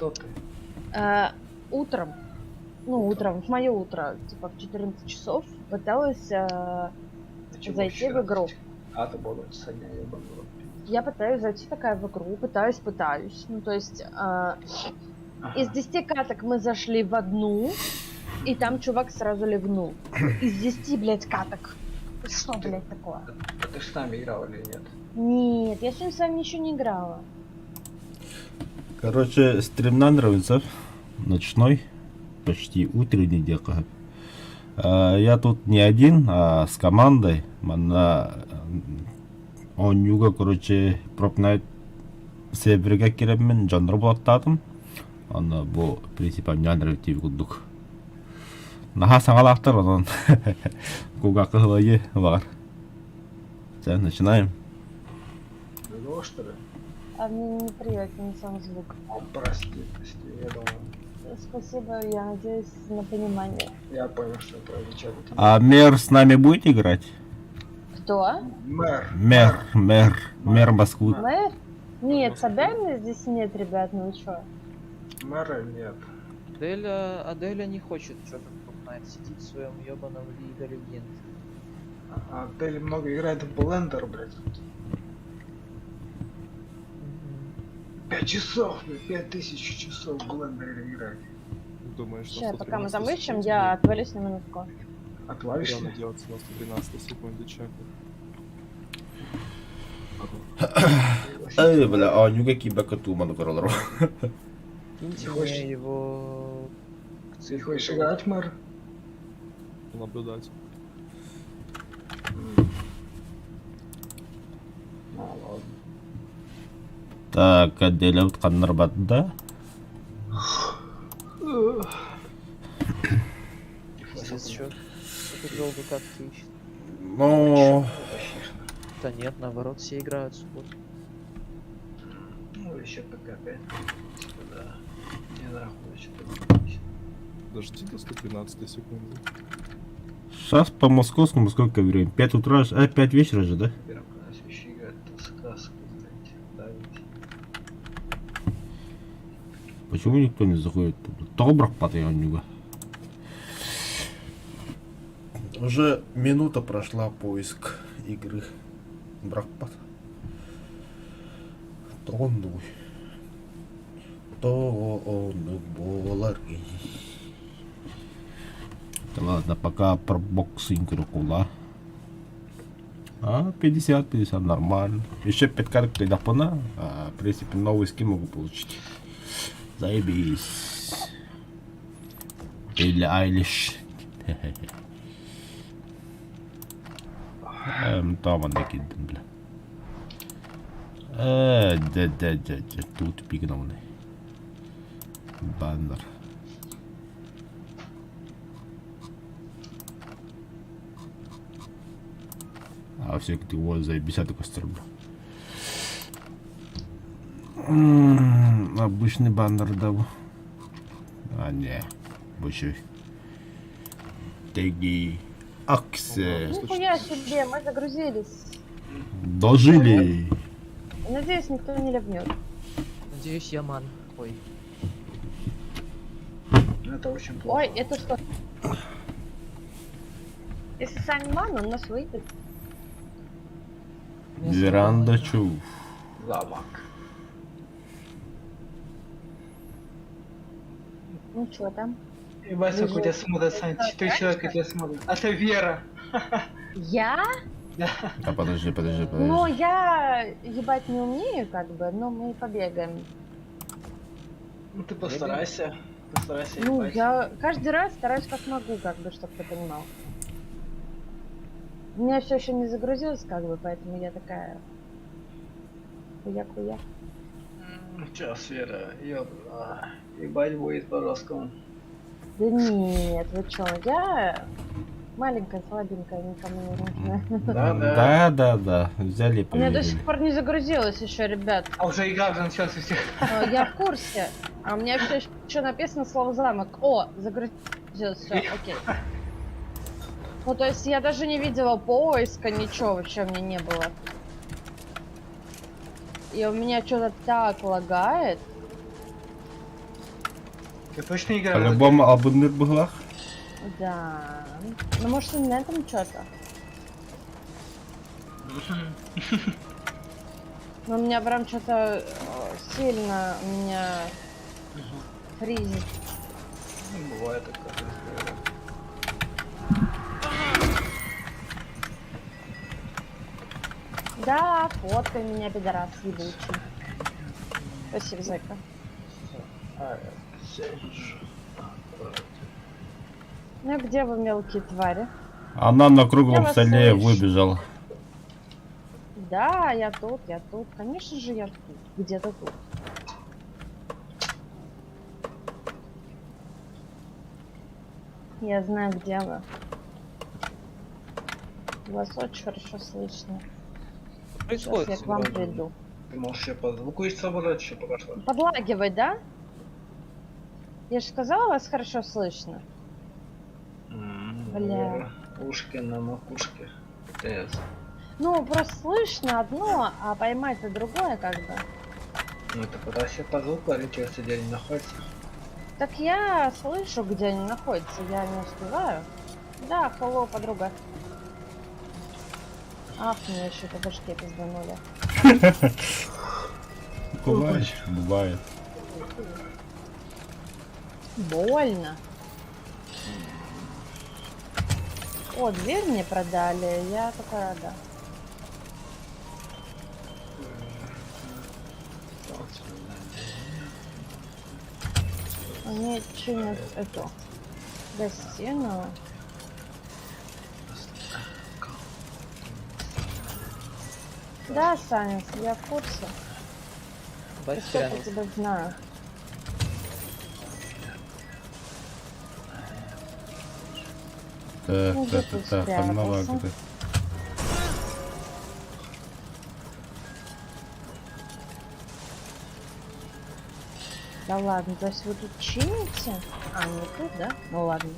Кто ты? Утром, утром, в мое утро, типа в 14 часов, пыталась зайти в игру. А, ты была сегодня, ебаный рот. Я пытаюсь зайти такая в игру, пытаюсь. Ну, то есть, из 10 каток мы зашли в одну, и там чувак сразу ливнул. Из 10, блядь, каток. Что, блядь, такое? А ты с нами играл или нет? Нет, я сегодня с вами еще не играла. Короче, стрим нравится. Ночной, почти утренний дека. Я тут не один, а с командой. Он юга, короче, пропнайт серверге киреммен жанр болаттадым. Аны бу принципа нянры тип кудук. Наха саңалақтар онан куга кылайы бар. Сейчас начинаем. Другого, что ли? А мне неприятен сам звук. Прости, я думаю. Спасибо, я надеюсь на понимание. Я понял, что это означает. А мэр с нами будет играть? Кто? Мэр Москвы. Мэр? Нет, Сабельны здесь нет, ребят, ну вы чё? Мэра нет. Аделя не хочет что-то покупать, сидит в своем ебаном Лига Легенд. А Адель много играет в Блендер, блядь. 5 часов, 5000 часов в Блендере играть. Думаешь, Сейчас, пока мы там ищем, я отвалюсь на минутку. Отвалишься? Реально делается на 112 секунде чека. Эй, бля, а нюга кибака туману королору. Киньте хочешь? мне его... Ты хочешь играть, мэр? Наблюдать. А, ладно. Так, Аделя утқаннар бадда. Здесь что? Тут долго как-то ищет. Ну, Да нет, наоборот, все играют в спорт. Ну, еще пока 5. Да. Не знаю, что-то. Дожди до 113 секунды. сейчас по московскому сколько время? 5 утра, 5 вечера же, да? Первым, когда свящи играет, это сказку, блядь. Давить. Почему никто не заходит? Тобрак потом. Уже минута прошла поиск игры. Бракпад. Тоннуй. Тоннуй боларги. Ладно, пока про боксинг рукула. 50 нормально. Еще 5 карт телефона. В принципе, новый скин могу получить. Заебись. Или Айлиш. Там он накидан, бля. Да. Тут пигнал. Баннер. А все-таки вот заебись, я такой стрелю. Обычный баннер дал. А не, больше. Теги. Аксе. Нихуя себе, мы загрузились. Дожили. Надеюсь, никто не ливнет. Надеюсь, Яман. Ой. Это очень плохо. Ой, это что? Если Сани ман, он нас выйдет. Веранда чув. Замок. Ну чё там? И Вася, у тебя смотрят, Сань, 4 человека тебя смотрят. А ты Вера. Я? Да. А подожди. Ну, я ебать не умею, как бы, но мы побегаем. Ну ты постарайся. Постарайся Ну, ебать. я каждый раз стараюсь как могу, как бы, чтобы ты понимал. У меня все еще не загрузилось, как бы, поэтому я такая... Хуя. Сейчас, Вера, ебать будет по-русскому. Да нет, вы чё, я маленькая, слабенькая, никому не нужна. Да. Взяли и У меня до повесили. сих пор не загрузилось еще, ребят. А уже игра уже началась у всех. Я в курсе. А у меня все еще написано слово замок. О, загрузилось, все, окей. Ну, то есть я даже не видела поиска, ничего вообще мне не было. И у меня что-то так лагает. Ты точно играл? По-любому об Нырбыглах? Да. Ну, может, и на этом что-то. Но у меня прям что-то сильно меня фризит. Ну, бывает такое. Да, фоткай меня, пидорас ебучий. Спасибо, зайка. Ну, где вы, мелкие твари? Она на Я круглом вас столе слышу. выбежала. Да, я тут, я тут. Конечно же, я тут. Где-то тут. Я знаю, где вы. Вас очень хорошо слышно. Сейчас Происходит я к вам сегодня. приду. Ты можешь еще по звуку еще собрать, еще пока что. Подлагивать, да? Я же сказала, вас хорошо слышно. Бля. Ушки на макушке. ТС. Ну, просто слышно одно, а поймать-то другое как бы. Ну это когда все по звуку ориентируются, где они находятся. Так я слышу, где они находятся, я не успеваю. Да, hello, подруга. Ах, мне еще по башке пизданули. Бывает. Бывает. Больно. О, дверь мне продали, я такая рада. Они чинят эту гостиную. Да, Саня, я в курсе. Я Бать сколько прямо. тебя знаю. Так, Ну, так, где ты так, так, спрятался? одного. Да ладно, то есть вы тут чините? А, не тут, да? Ну ладно.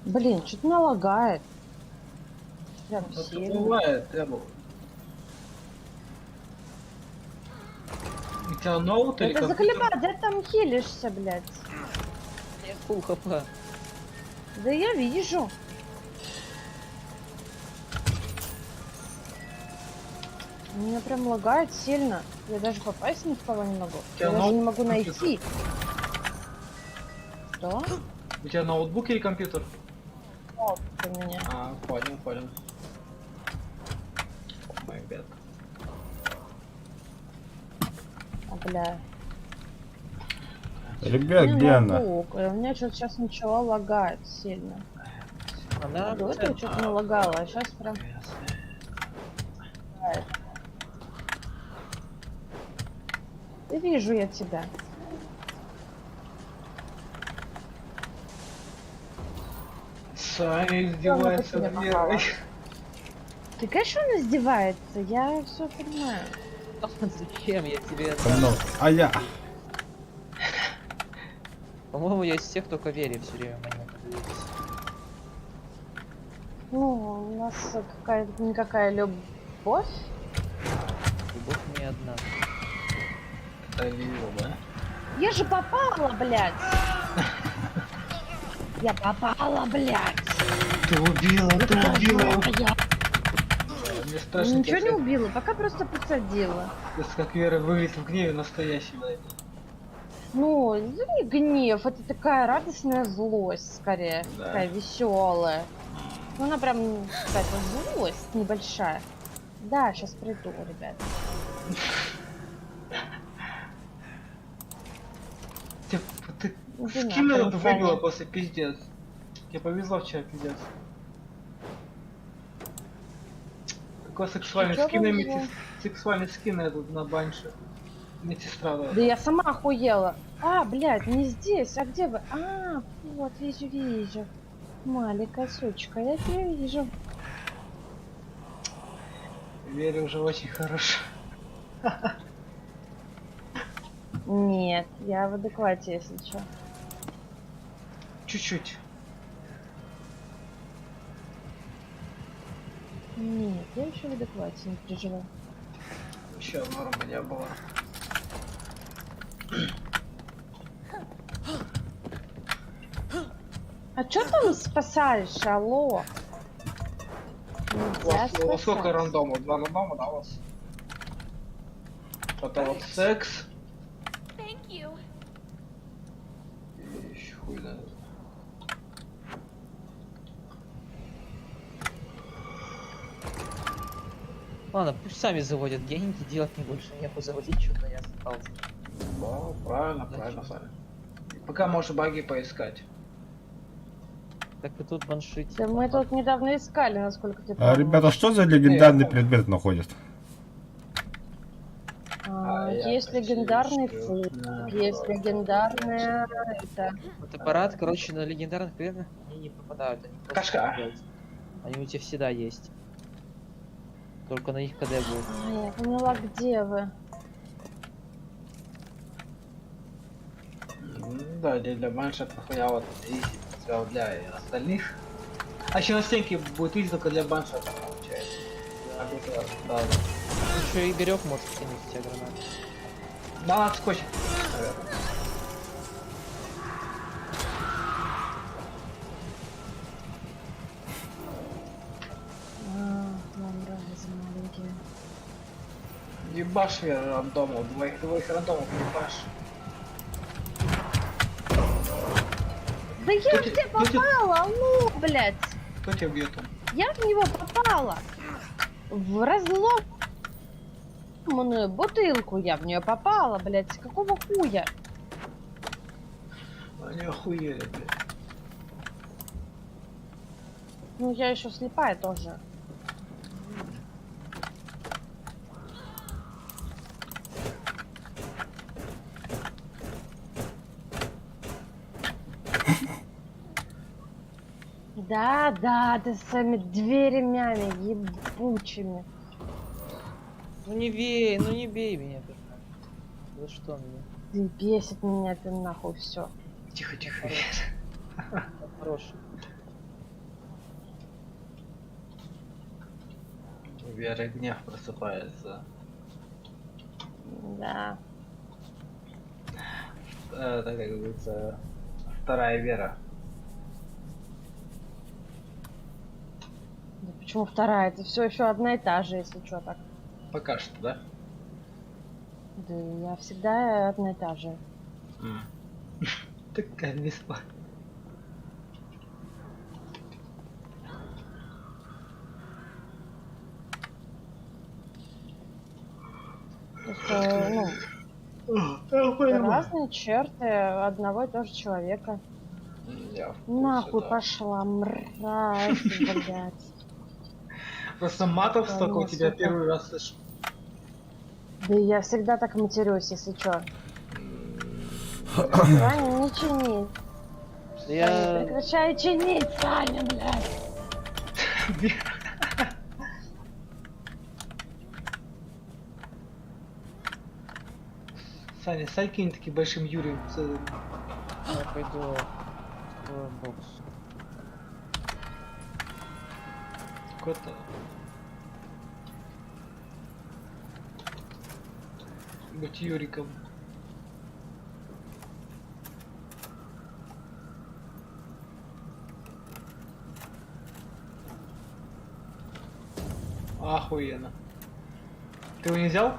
Блин, что-то меня лагает. Прям Это сильно. бывает, Эбл. У тебя ноут или Это компьютер? заколебать, да там хилишься, блядь. Нет, фул хп. Да я вижу. Меня прям лагает сильно. Я даже попасть ни в кого не могу. тебя Я даже не ноут могу компьютер? найти. Что? У тебя ноутбук или компьютер? Вот у меня. А, понял, понял. Мой бед. А, бля. Ребят, У меня где она? ноутбук, и у меня что-то сейчас начало лагать сильно. Она До этого что-то не лагало, а сейчас прям лагает. Да вижу я тебя. Саня издевается Она по тебе попала. Верой. Ты, конечно, он издевается, я все понимаю. Зачем я тебе... Ну, а я. По-моему, я из тех, кто к Вере все время монету двигается. Ну, у нас какая-то никакая любовь. Любовь не одна. Это Лила, да? Я же попала, блядь! Я попала, блядь! Ты убила, ты убила. Я Мне страшно. ничего не как- убила, пока просто подсадила. Это как Вера выглядит в гневе настоящий, да. Ну, это не гнев, это такая радостная злость, скорее. Да. Такая веселая. Ну, она прям какая-то злость небольшая. Да, сейчас приду, ребят. Ты Иди с кем нахрен, это выбила Саня. после пиздец? Тебе повезло вчера, пиздец. Какой сексуальный Чё скин, повезло? сексуальный скин этот на банше. Медсестра, Да я сама охуела. А, блядь, не здесь, а где вы? А, вот, вижу, вижу. Маленькая сучка, я тебя вижу. Вере уже очень хорошо. Нет, я в адеквате, если что. Чуть-чуть. Нет, я еще в адеквате, не переживай. Еще норма не было. А чё там спасаешь, алло? У Нельзя вас сколько спасать. рандомов? 2 рандома, да, у вас? Это вот секс. Thank you. И ещё хуй знает. Ладно, пусть сами заводят деньги, делать мне больше нехуй, заводить что-то я остался. Да, правильно, правильно, Саня. Пока можешь баги поискать. Так и тут баншить. Да мы тут недавно искали, насколько ты А, помнишь. ребята, что за легендарный помню. предмет находит? я Есть почти легендарный что- фу, Да, есть да, легендарная это. Фотоаппарат, короче, на легендарных предметах они не пропадают, они просто Кашка. появляются. Они у тебя всегда есть. Только на их КД будет. Я поняла, где вы. Да, для баншетов я вот изи сделал для остальных. А еще на стенке будет изи только для баншетов, получается. А тут, да. Еще Игорек может кинуть тебе гранату. Да, надо скотчить, наверное. Мразь маленькие. Ебашь я рандомов, двоих рандомов ебашь. Да я Кто в те- тебя кто те- попала, алло, блядь. Кто тебя бьет там? Я в него попала. В разломанную бутылку я в нее попала, блядь. С какого хуя? Они охуели, блядь. Ну я еще слепая тоже. Да, ты с своими дверями ебучими. Ну не бей, ну не бей меня, пожалуйста. За что меня? Ты бесит меня, ты нахуй все. Тихо, тихо. Я хороший. Вера гнев просыпается. Да. Это, как говорится, вторая вера. Да почему вторая? Это все еще одна и та же, если что так. Пока что, да? Да я всегда одна и та же. Такая весьма. Просто, разные черты одного и того же человека. Я в курсе, Нахуй да. пошла, мразь, блядь. Просто матов Да, столько у ну, тебя сука. первый раз слышу. Да я всегда так матерюсь, если чё. Саня, не чини. Саня, Я... прекращай чинить, Саня, блядь. Саня, стань каким-нибудь таким большим Юрием. Я пойду в бокс. Какой-то... Быть Юриком. Охуенно. Ты его не взял?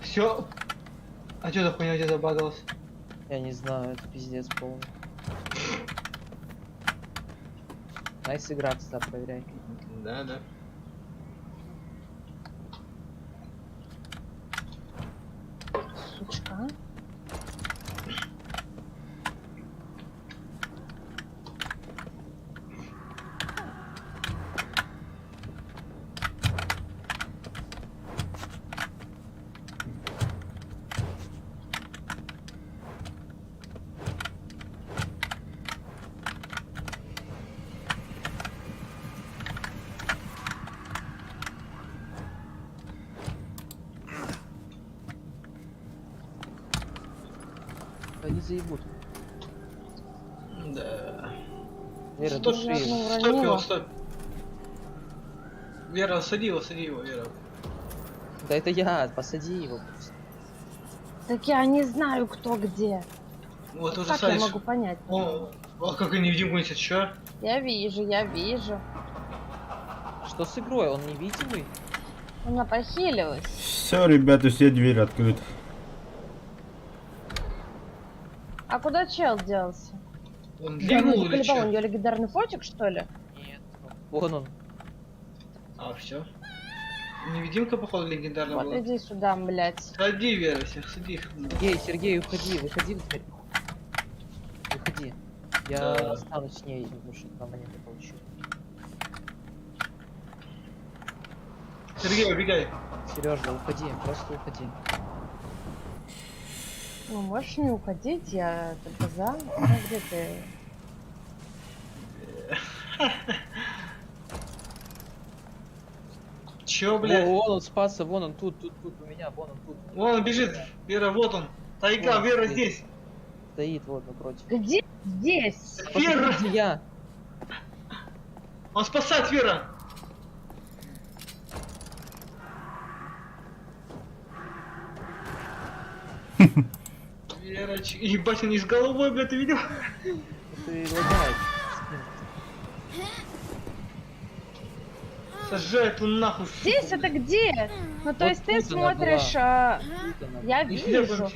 Все. А что за хуйня у тебя забагалась? Я не знаю, это пиздец полный. Найс игра, кстати, проверяй. Да, да. Сучка. Они заебут. Да. Вера, Стоп, души я его. одну Стоп его, уронила. стоп. Вера, сади его, Вера. Да это я, посади его просто. Так я не знаю, кто где. Вот уже Как я Садич. могу понять? О, как и невидимку несет, чё? Я вижу. Что с игрой? Он невидимый? Она похилилась. Все, ребята, все двери открыты. А куда чел делся? Он Да, ну, ливнул или заколебал, у чё? нее легендарный фотик, что ли? Нет. Вон он. А, все. Невидимка, походу, легендарная Вот была. иди сюда, блядь. Сади, Вера, всех сади. Сергей, уходи, выходи в дверь. Выходи. Я Да. останусь с ней, потому что на монету получу. Сергей, убегай. Сережа, уходи, просто уходи. Ну, можешь не уходить, я только за. А где ты? Чё, блядь? Вон он спасся, вон он тут у меня, вон он тут. Вон он бежит. Вера, вот он. Тайга, Вон, Вера стоит. здесь. Стоит вот напротив. Где здесь? Вера! Посмотри, где я. Он спасает, Вера. Вера, ебать, он не с головой, блядь, ты видел? Ты лагает. Сажает он нахуй. Здесь это где? Ну, то Вот есть ты тут она смотришь... была. Я И вижу. хлебом.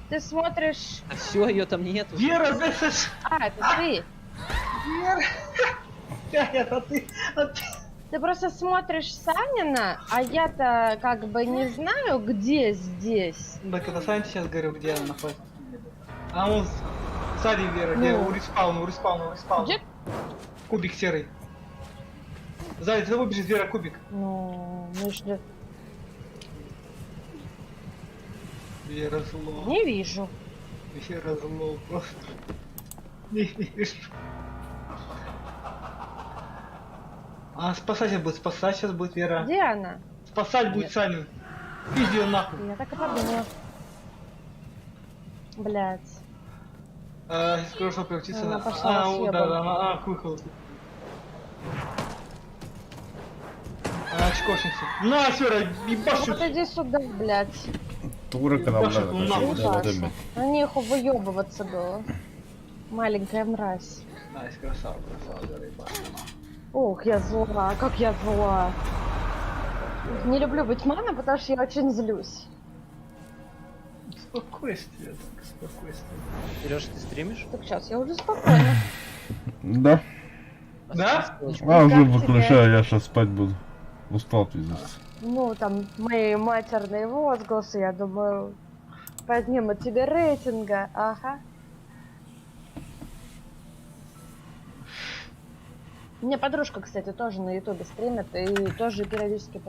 Ты смотришь... А все, ее там нету. Вера, блядь, Саш. А, это ты. Вера. Это ты. А ты. Ты просто смотришь Санина, а я-то как бы не знаю, где здесь. Да, когда Саня сейчас говорил, где она находится. А он сзади, Вера, где Ну. у респауна. Где? Кубик серый. Сзади, за тобой бежит, Вера, кубик. Ну, между... Вера зло. Не вижу. Вера зло просто. Не вижу. А спасать сейчас будет Вера. Где она? Спасать будет Саню. Пизди ее нахуй. Я так и подумала. Блять. Скоро что превратится Она на... пошла вот, съебом. да, она к выходу. Она очкошница. На, Вера, ебашь. Вот иди сюда, блять. Турок нам Паша, надо. ну нахуй, пошли. На неху выебываться было. Маленькая мразь. Найс, красава, Вера, ебашь. Ох, я зла, как я зла. Не люблю быть маном, потому что я очень злюсь. Спокойствие, так, спокойствие. Сереж, ты стримишь? Так сейчас, я уже спокойна. Да. Да? А, уже Как тебе? выключаю, я сейчас спать буду. Устал, пиздец. Ну, там, мои матерные возгласы, я думаю, поднимут тебе рейтинга. Ага. У меня подружка, кстати, тоже на ютубе стримит и тоже периодически